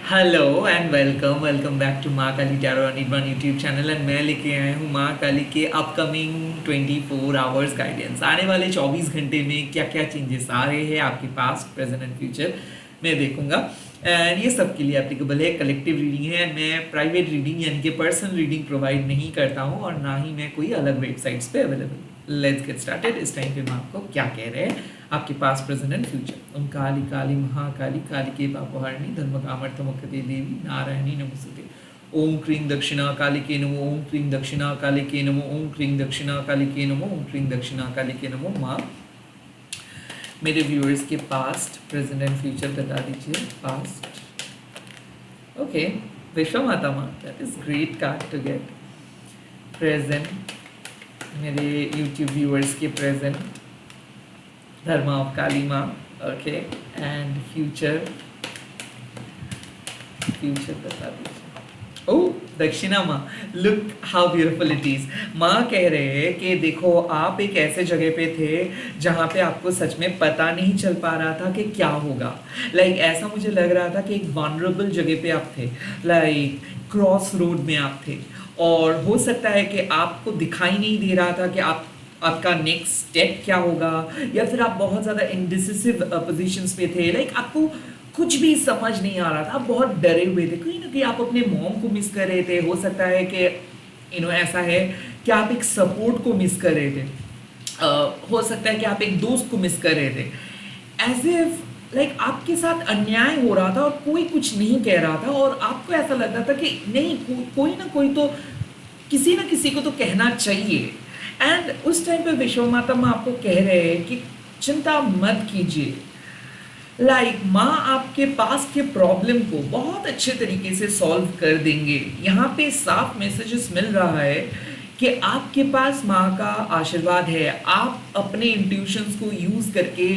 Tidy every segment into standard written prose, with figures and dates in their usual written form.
Hello and welcome welcome back to Maa Kali tarot Anirban YouTube channel. And मैं लेके आया हूँ माँ काली के अपकमिंग 24 आवर्स गाइडेंस। आने वाले 24 घंटे में क्या क्या चेंजेस आ रहे हैं आपके पास्ट प्रेजेंट एंड फ्यूचर मैं देखूंगा। एंड ये सबके लिए एप्लीकेबल है। कलेक्टिव रीडिंग है एंड मैं प्राइवेट रीडिंग यानी कि पर्सनल रीडिंग प्रोवाइड नहीं करता हूँ और ना ही मैं कोई अलग वेबसाइट्स पे अवेलेबल। Let's get started. इस टाइम पे मैं आपको क्या कह रहे हैं आपके पास प्रेजेंट एंड फ्यूचर। ओम काली काली महाकाली कालिके पापहारिणी धर्मकामर्थमुक्ते देवी नारायणी नमोस्तुते। ओम क्रीं दक्षिणा कालिके नमो। ओम क्रीं दक्षिणा कालिके नमो। ओम क्रीं दक्षिणा कालिके नमो। ओम क्रीं दक्षिणा कालिके नमो। माँ मेरे व्यूअर्स के पास्ट प्रेजेंट एंड फ्यूचर बता दीजिए। Past okay. विश्व माता माँ, that is great card to get. Present मेरे यूट्यूब व्यूअर्स के प्रेजेंट धर्मा ऑफ काली माँ। ओके एंड फ्यूचर बता दीजिए। ओह दक्षिणा माँ, look how beautiful it is. माँ कह रहे हैं कि देखो आप एक ऐसे जगह पे थे जहाँ पे आपको सच में पता नहीं चल पा रहा था कि क्या होगा। लाइक ऐसा मुझे लग रहा था कि एक वनरेबल जगह पे आप थे, लाइक क्रॉस रोड में आप थे और हो सकता है कि आपको दिखाई नहीं दे रहा था कि आपका नेक्स्ट स्टेप क्या होगा, या फिर आप बहुत ज़्यादा इंडिसिसिव पोजीशंस पे थे। लाइक आपको कुछ भी समझ नहीं आ रहा था, आप बहुत डरे हुए थे। कहीं ना कहीं आप अपने मॉम को मिस कर रहे थे। हो सकता है कि ऐसा है कि आप एक सपोर्ट को मिस कर रहे थे। हो सकता है कि आप एक दोस्त को मिस कर रहे थे। एज इफ लाइक आपके साथ अन्याय हो रहा था और कोई कुछ नहीं कह रहा था और आपको ऐसा लग रहा था कि नहीं कोई ना कोई तो किसी ना किसी को तो कहना चाहिए। एंड उस टाइम पे विश्व माता माँ आपको कह रहे हैं कि चिंता मत कीजिए। लाइक माँ आपके पास के प्रॉब्लम को बहुत अच्छे तरीके से सॉल्व कर देंगे। यहाँ पे साफ मैसेजेस मिल रहा है कि आपके पास माँ का आशीर्वाद है। आप अपने इंट्यूशंस को यूज़ करके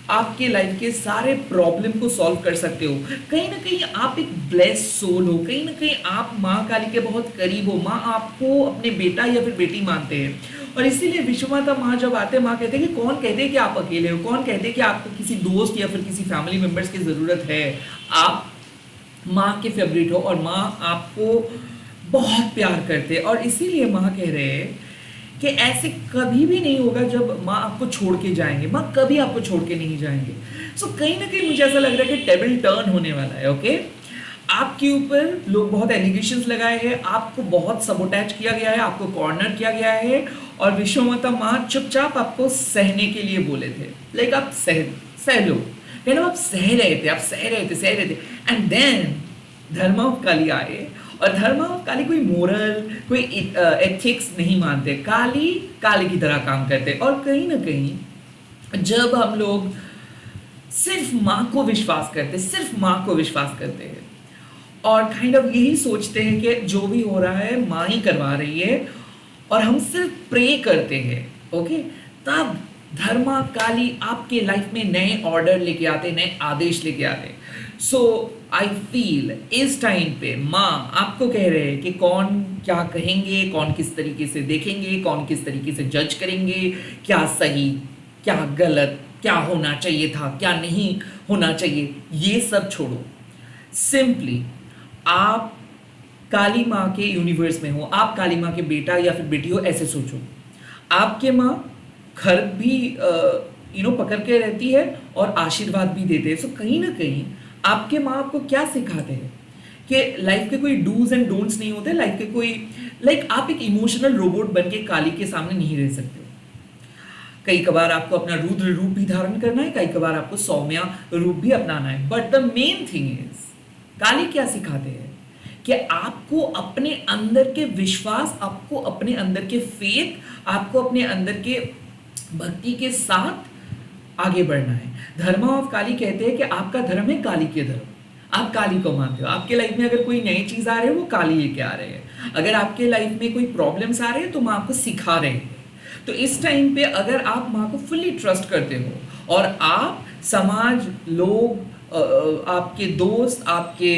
आपके लाइफ के सारे प्रॉब्लम को सॉल्व कर सकते हो। कहीं ना कहीं आप एक ब्लेस्ड सोल हो, कहीं ना कहीं आप माँ काली के बहुत करीब हो। माँ आपको अपने बेटा या फिर बेटी मानते हैं और इसीलिए विश्व माता माँ जब आते हैं, माँ कहते हैं कि कौन कहते हैं कि आप अकेले हो, कौन कहते हैं कि आपको किसी दोस्त या फिर किसी फैमिली मेम्बर्स की ज़रूरत है। आप माँ के फेवरेट हो और माँ आपको बहुत प्यार करते हैं और इसीलिए माँ कह रहे हैं कि ऐसे कभी भी नहीं होगा जब माँ आपको छोड़ के जाएंगे। माँ कभी आपको छोड़ के नहीं जाएंगे। सो कहीं ना कहीं मुझे ऐसा लग रहा है कि टेबल टर्न होने वाला है। ओके आपके ऊपर लोग बहुत एलिगेशंस लगाए हैं, आपको बहुत सबोटैच किया गया है, आपको कॉर्नर किया गया है और विश्व माता माँ चुपचाप आपको सहने के लिए बोले थे। लाइक आप सह लो। आप सह रहे थे एंड देन धर्मा ऑफ काली आए और धर्मा ऑफ काली कोई मोरल कोई एथिक्स नहीं मानते। काली काली की तरह काम करते और कहीं ना कहीं जब हम लोग सिर्फ माँ को विश्वास करते हैं और काइंड ऑफ यही सोचते हैं कि जो भी हो रहा है माँ ही करवा रही है और हम सिर्फ प्रे करते हैं। ओके तब धर्मा काली आपके लाइफ में नए ऑर्डर लेके आते, नए आदेश लेके आते। सो आई फील इस टाइम पे माँ आपको कह रहे हैं कि कौन क्या कहेंगे, कौन किस तरीके से देखेंगे, कौन किस तरीके से जज करेंगे, क्या सही क्या गलत, क्या होना चाहिए था क्या नहीं होना चाहिए, ये सब छोड़ो। सिंपली आप काली माँ के यूनिवर्स में हो, आप काली माँ के बेटा या फिर बेटी हो, ऐसे सोचो। आपके माँ घर भी पकड़ के रहती है और आशीर्वाद भी देते हैं। सो कहीं ना कहीं आपके माँ आपको क्या सिखाते हैं कि लाइफ के कोई डूज एंड डोंट्स नहीं होते। लाइफ के कोई आप एक इमोशनल रोबोट बन के काली के सामने नहीं रह सकते। कई कबार आपको अपना रुद्र रूप भी धारण करना है, कई कबार आपको सौम्या रूप भी अपनाना है। But the main thing is Kali क्या सिखाते हैं कि आपको अपने अंदर के विश्वास, आपको अपने अंदर के फेथ, आपको अपने अंदर के भक्ति के साथ आगे बढ़ना है। धर्मा ऑफ काली कहते हैं कि आपका धर्म है काली के धर्म। आप काली को मानते हो। आपके लाइफ में अगर कोई नई चीज आ रही है वो काली लेके आ रहे हैं। अगर आपके लाइफ में कोई प्रॉब्लम्स आ रहे हैं तो माँ आपको सिखा रहे हैं। तो इस टाइम पे अगर आप माँ को फुल्ली ट्रस्ट करते हो और आप समाज, लोग, आपके दोस्त, आपके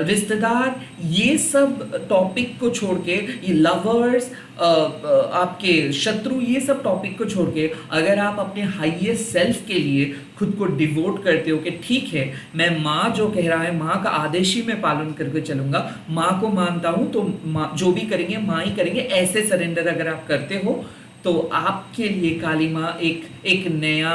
रिश्तेदार, ये सब टॉपिक को छोड़ के, ये लवर्स, आपके शत्रु, ये सब टॉपिक को छोड़ के अगर आप अपने हाईएस्ट सेल्फ के लिए खुद को डिवोट करते हो कि ठीक है, मैं माँ जो कह रहा है, माँ का आदेश ही मैं पालन करके चलूँगा, माँ को मानता हूँ तो माँ जो भी करेंगे माँ ही करेंगे, ऐसे सरेंडर अगर आप करते हो तो आपके लिए काली माँ एक नया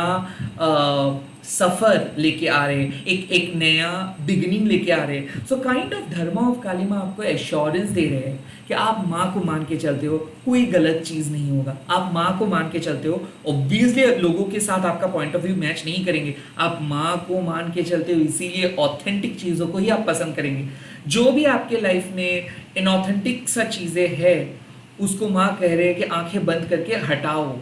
सफ़र लेके आ रहे हैं, एक नया बिगिनिंग लेके आ रहे हैं। सो काइंड ऑफ धर्म ऑफ काली माँ आपको एश्योरेंस दे रहे हैं कि आप माँ को मान के चलते हो, कोई गलत चीज़ नहीं होगा। आप माँ को मान के चलते हो, ऑब्वियसली लोगों के साथ आपका पॉइंट ऑफ व्यू मैच नहीं करेंगे, आप माँ को मान के चलते हो, इसीलिए ऑथेंटिक चीज़ों को ही आप पसंद करेंगे। जो भी आपके लाइफ में इनऑथेंटिक सा चीज़ें है, उसको माँ कह रहे हैं कि आंखें बंद करके हटाओ।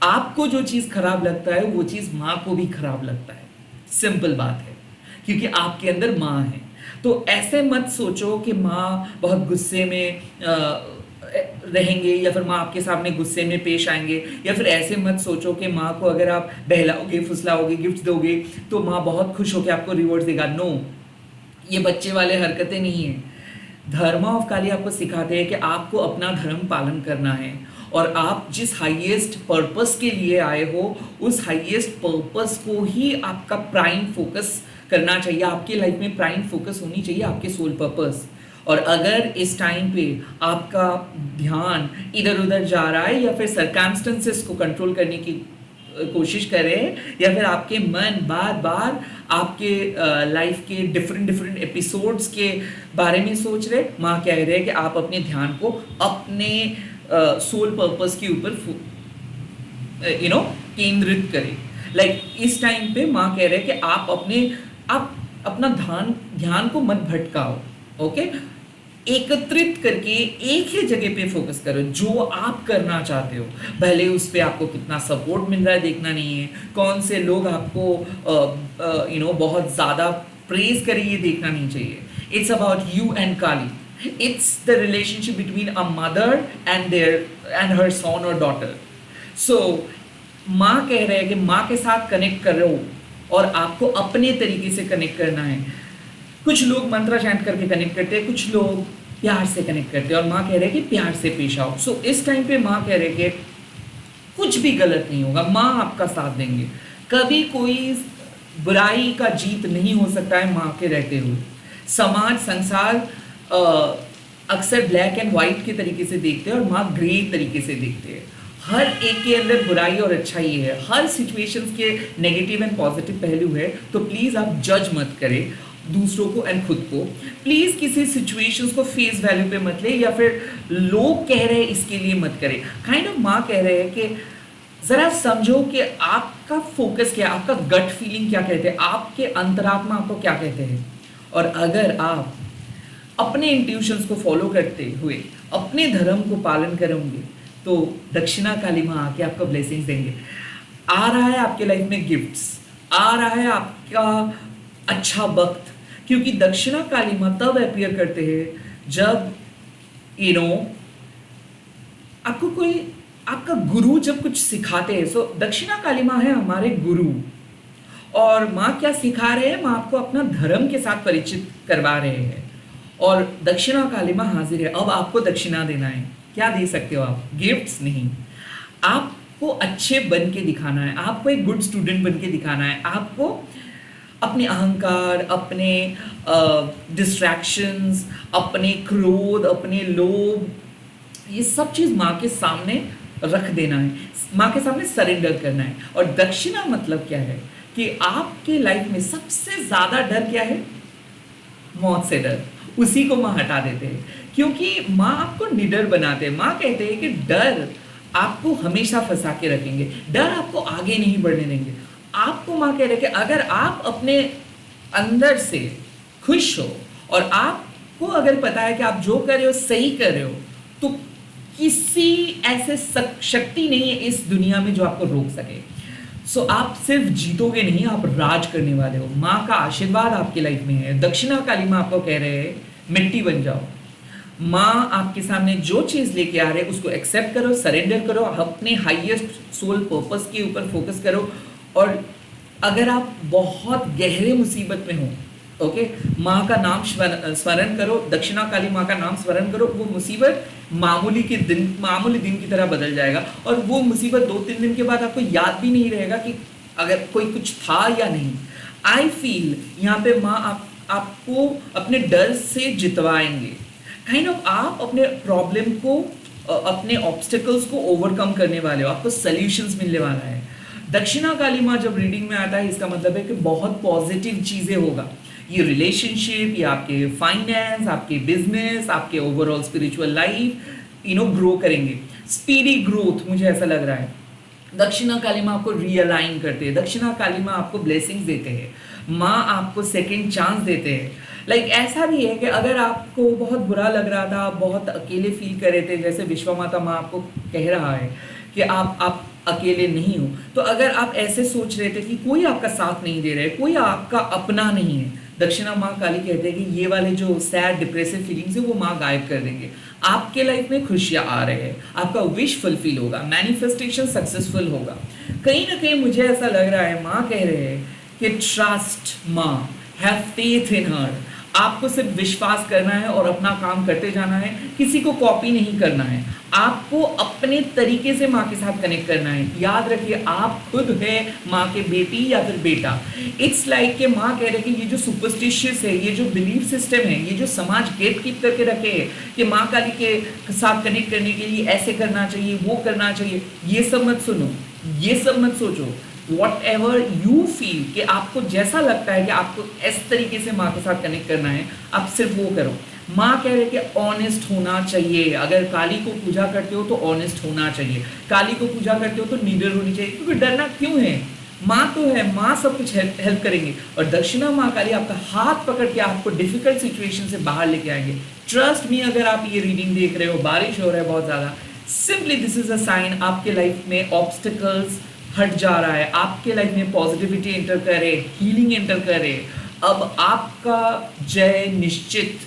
आपको जो चीज़ खराब लगता है वो चीज़ माँ को भी खराब लगता है, सिंपल बात है, क्योंकि आपके अंदर माँ है। तो ऐसे मत सोचो कि माँ बहुत गुस्से में रहेंगे या फिर माँ आपके सामने गुस्से में पेश आएंगे, या फिर ऐसे मत सोचो कि माँ को अगर आप बहलाओगे, फुसलाओगे, गिफ्ट दोगे तो माँ बहुत खुश होकर आपको रिवॉर्ड देगा। नो, ये बच्चे वाले हरकतें नहीं है। धर्म ऑफ काली आपको सिखाते हैं कि आपको अपना धर्म पालन करना है, और आप जिस हाईएस्ट पर्पस के लिए आए हो, उस हाईएस्ट पर्पस को ही आपका प्राइम फोकस करना चाहिए। आपकी लाइफ में प्राइम फोकस होनी चाहिए आपके सोल पर्पस। और अगर इस टाइम पे आपका ध्यान इधर उधर जा रहा है, या फिर सर्कमस्टेंसेस को कंट्रोल करने की कोशिश कर रहे हैं, या फिर आपके मन बार बार आपके लाइफ के डिफरेंट एपिसोड्स के बारे में सोच रहे, माँ कह रहे हैं कि आप अपने ध्यान को अपने सोल पर्पस के ऊपर केंद्रित करें। लाइक इस टाइम पे माँ कह रहे हैं कि आप अपना ध्यान को मत भटकाओ, ओके, एकत्रित करके एक ही जगह पे फोकस करो जो आप करना चाहते हो। भले उस पे आपको कितना सपोर्ट मिल रहा है देखना नहीं है, कौन से लोग आपको बहुत ज़्यादा प्रेज करें ये देखना नहीं चाहिए। It's about you and Kali. It's the relationship between a mother and her son or daughter. So माँ कह रहे हैं कि माँ के साथ कनेक्ट करो, और आपको अपने तरीके से कनेक्ट करना है। कुछ लोग मंत्र चैंट करके कनेक्ट करते हैं, कुछ लोग प्यार से कनेक्ट करते हैं, और माँ कह रहे हैं कि प्यार से पेश आओ। सो इस टाइम पे माँ कह रहे हैं कि कुछ भी गलत नहीं होगा, माँ आपका साथ देंगे। कभी कोई बुराई का जीत नहीं हो सकता है माँ के रहते हुए। समाज, संसार अक्सर ब्लैक एंड वाइट के तरीके से देखते हैं, और माँ ग्रे तरीके से देखते हैं। हर एक के अंदर बुराई और अच्छाई है, हर सिचुएशंस के नेगेटिव एंड पॉजिटिव पहलू है। तो प्लीज़ आप जज मत करें दूसरों को एंड खुद को। प्लीज़ किसी सिचुएशंस को फेस वैल्यू पे मत ले, या फिर लोग कह रहे हैं इसके लिए मत करें। काइंड ऑफ माँ कह रहे हैं कि ज़रा समझो कि आपका फोकस क्या है, आपका गट फीलिंग क्या कहते हैं, आपके अंतरात्मा आपको क्या कहते हैं। और अगर आप अपने इंट्यूशंस को फॉलो करते हुए अपने धर्म को पालन करेंगे तो दक्षिणा काली माँ आके आपको ब्लेसिंग्स देंगे। आ रहा है आपके लाइफ में गिफ्ट्स, आ रहा है आपका अच्छा वक्त, क्योंकि दक्षिणा काली माँ तब अपीयर करते हैं जब आपको कोई आपका गुरु जब कुछ सिखाते हैं। सो दक्षिणा काली माँ है हमारे गुरु, और माँ क्या सिखा रहे हैं, माँ आपको अपना धर्म के साथ परिचित करवा रहे हैं। और दक्षिणा काली माँ हाजिर है। अब आपको दक्षिणा देना है। क्या दे सकते हो आप? गिफ्ट्स नहीं, आपको अच्छे बन के दिखाना है, आपको एक गुड स्टूडेंट बन के दिखाना है, आपको अपने अहंकार, अपने डिस्ट्रैक्शंस, अपने क्रोध, अपने लोभ, ये सब चीज़ माँ के सामने रख देना है, माँ के सामने सरेंडर करना है। और दक्षिणा मतलब क्या है कि आपके लाइफ में सबसे ज़्यादा डर क्या है? मौत से डर। उसी को माँ हटा देते हैं, क्योंकि माँ आपको निडर बनाते हैं। माँ कहते हैं कि डर आपको हमेशा फंसा के रखेंगे, डर आपको आगे नहीं बढ़ने देंगे। आपको माँ कह रहे हैं कि अगर आप अपने अंदर से खुश हो, और आपको अगर पता है कि आप जो कर रहे हो सही कर रहे हो, तो किसी ऐसे शक्ति नहीं है इस दुनिया में जो आपको रोक सके। सो आप सिर्फ जीतोगे नहीं, आप राज करने वाले हो। माँ का आशीर्वाद आपकी लाइफ में है। दक्षिणा काली माँ आपको कह रहे हैं मिट्टी बन जाओ। माँ आपके सामने जो चीज़ लेके आ रहे हैं उसको एक्सेप्ट करो, सरेंडर करो, अपने हाईएस्ट सोल पर्पस के ऊपर फोकस करो, और अगर आप बहुत गहरे मुसीबत में हो, ओके, माँ का नाम स्मरण करो, दक्षिणा काली माँ का नाम स्मरण करो, वो मुसीबत मामूली दिन की तरह बदल जाएगा। और वो मुसीबत 2-3 दिन के बाद आपको याद भी नहीं रहेगा कि अगर कोई कुछ था या नहीं। आई फील यहाँ पे माँ आपको अपने डर से जितवाएंगे। काइंड ऑफ आप अपने प्रॉब्लम को अपने ऑब्स्टिकल्स को ओवरकम करने वाले हो, आपको सॉल्यूशंस मिलने वाला है। दक्षिणा काली माँ जब रीडिंग में आता है, इसका मतलब है कि बहुत पॉजिटिव चीज़ें होगा। ये रिलेशनशिप, ये आपके फाइनेंस, आपके बिजनेस, आपके ओवरऑल स्पिरिचुअल लाइफ ग्रो करेंगे। स्पीडी ग्रोथ मुझे ऐसा लग रहा है। दक्षिणा काली माँ आपको रियलाइन करते हैं, दक्षिणा काली माँ आपको ब्लेसिंग्स देते हैं, माँ आपको सेकंड चांस देते हैं। ऐसा भी है कि अगर आपको बहुत बुरा लग रहा था, आप बहुत अकेले फील कर रहे थे, जैसे विश्वा माता माँ आपको कह रहा है कि आप अकेले नहीं हो, तो अगर आप ऐसे सोच रहे थे कि कोई आपका साथ नहीं दे रहा है, कोई आपका अपना नहीं है, दक्षिणा माँ काली कहते हैं कि ये वाले जो सैड डिप्रेसिव फीलिंग्स है वो माँ गायब कर देंगे। आपके लाइफ में खुशियाँ आ रहे हैं, आपका विश फुलफिल होगा, मैनिफेस्टेशन सक्सेसफुल होगा। कहीं ना कहीं मुझे ऐसा लग रहा है माँ कह रहे हैं कि ट्रस्ट माँ, हैव फेथ इन हर। आपको सिर्फ विश्वास करना है और अपना काम करते जाना है, किसी को कॉपी नहीं करना है, आपको अपने तरीके से माँ के साथ कनेक्ट करना है। याद रखिए, आप खुद है माँ के बेटी या फिर बेटा। इट्स लाइक कि माँ कह रहे कि ये जो सुपरस्टिशियस है, ये जो बिलीफ सिस्टम है, ये जो समाज गेट कीप करके रखे है कि माँ काली के साथ कनेक्ट करने के लिए ऐसे करना चाहिए, वो करना चाहिए, ये सब मत सुनो, ये सब मत सोचो। वॉट एवर यू फील कि आपको जैसा लगता है कि आपको इस तरीके से माँ के साथ कनेक्ट करना है, आप सिर्फ वो करो। माँ कह रहे कि ऑनेस्ट होना चाहिए। अगर काली को पूजा करते हो तो ऑनेस्ट होना चाहिए, काली को पूजा करते हो तो निडर होनी चाहिए, क्योंकि डरना क्यों है, माँ तो है, माँ सब कुछ हेल्प करेंगे। और दक्षिणा माँ काली आपका हाथ पकड़ के आपको डिफिकल्ट सिचुएशन से बाहर लेके आएंगे। ट्रस्ट मी, अगर आप ये रीडिंग देख रहे हो, बारिश हो रहा है बहुत ज़्यादा, simply this is a sign आपके लाइफ में ऑब्स्टिकल्स हट जा रहा है, आपके लाइफ में पॉजिटिविटी एंटर करे, हीलिंग एंटर करे। अब आपका जय निश्चित।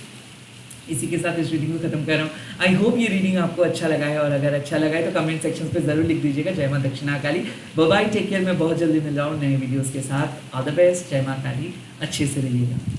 इसी के साथ इस रीडिंग को खत्म कर रहा हूँ। आई होप ये रीडिंग आपको अच्छा लगा है, और अगर अच्छा लगा है तो कमेंट सेक्शन पे जरूर लिख दीजिएगा। जय Maa Dakshina Kali. Bye bye, take care. मैं बहुत जल्दी मिल रहा हूँ नए वीडियोस के साथ। All the best. जय माँ काली। अच्छे से रहिएगा।